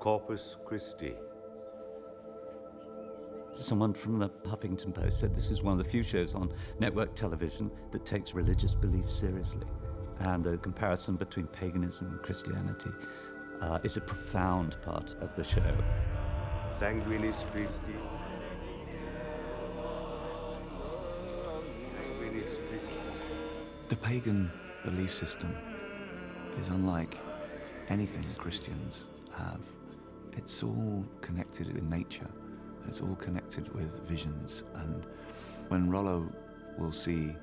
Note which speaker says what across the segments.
Speaker 1: Corpus Christi.
Speaker 2: Someone from the Huffington Post said this is one of the few shows on network television that takes religious beliefs seriously. And the comparison between paganism and Christianity is a profound part of the show.
Speaker 1: Sanguinis Christi. Sanguinis Christi.
Speaker 3: The pagan belief system is unlike anything Christians have. It's all connected with nature. It's all connected with visions. And when Rollo will see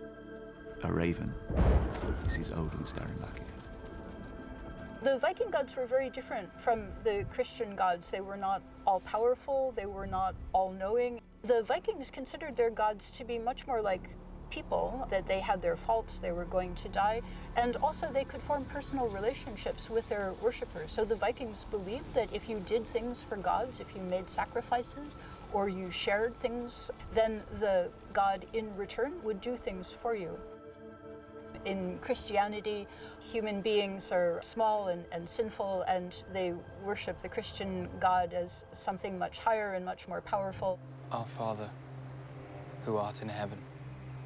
Speaker 3: a raven, he sees Odin staring back at him.
Speaker 4: The Viking gods were very different from the Christian gods. They were not all-powerful, they were not all-knowing. The Vikings considered their gods to be much more like people, that they had their faults, they were going to die, and also they could form personal relationships with their worshippers. So the Vikings believed that if you did things for gods, if you made sacrifices, or you shared things, then the god in return would do things for you. In Christianity, human beings are small and sinful, and they worship the Christian God as something much higher and much more powerful.
Speaker 5: Our Father, who art in heaven.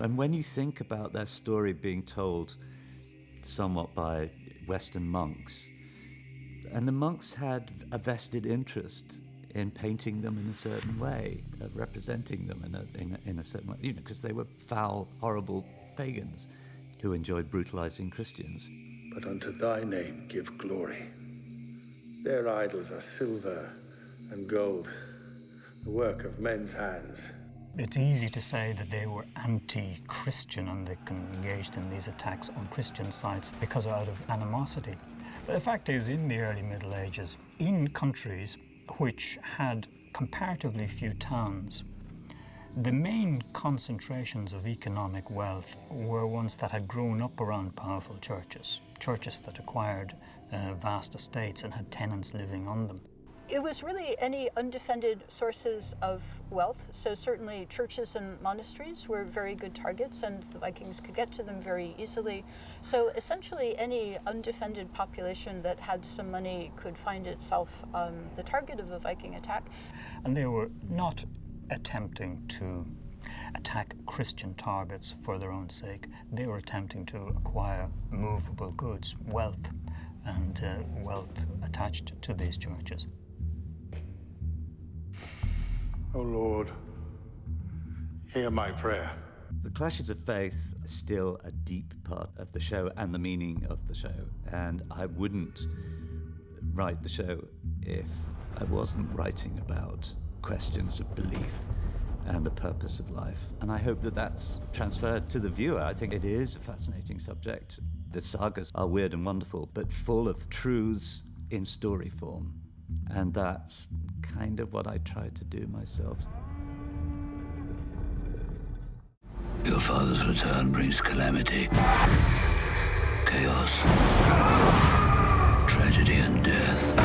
Speaker 2: And when you think about their story being told somewhat by Western monks, and the monks had a vested interest in painting them in a certain way, representing them in a certain way, because they were foul, horrible pagans who enjoyed brutalizing Christians.
Speaker 6: But unto thy name give glory. Their idols are silver and gold, the work of men's hands.
Speaker 7: It's easy to say that they were anti-Christian and they engaged in these attacks on Christian sites because out of animosity. But the fact is, in the early Middle Ages, in countries which had comparatively few towns, the main concentrations of economic wealth were ones that had grown up around powerful churches, churches that acquired vast estates and had tenants living on them.
Speaker 4: It was really any undefended sources of wealth, so certainly churches and monasteries were very good targets, and the Vikings could get to them very easily. So essentially any undefended population that had some money could find itself the target of a Viking attack.
Speaker 7: And they were not attempting to attack Christian targets for their own sake. They were attempting to acquire movable goods, wealth, and wealth attached to these churches.
Speaker 6: O Lord, hear my prayer.
Speaker 2: The clashes of faith are still a deep part of the show and the meaning of the show, and I wouldn't write the show if I wasn't writing about questions of belief and the purpose of life. And I hope that that's transferred to the viewer. I think it is a fascinating subject. The sagas are weird and wonderful, but full of truths in story form. And that's kind of what I try to do myself.
Speaker 8: Your father's return brings calamity, chaos, tragedy and death.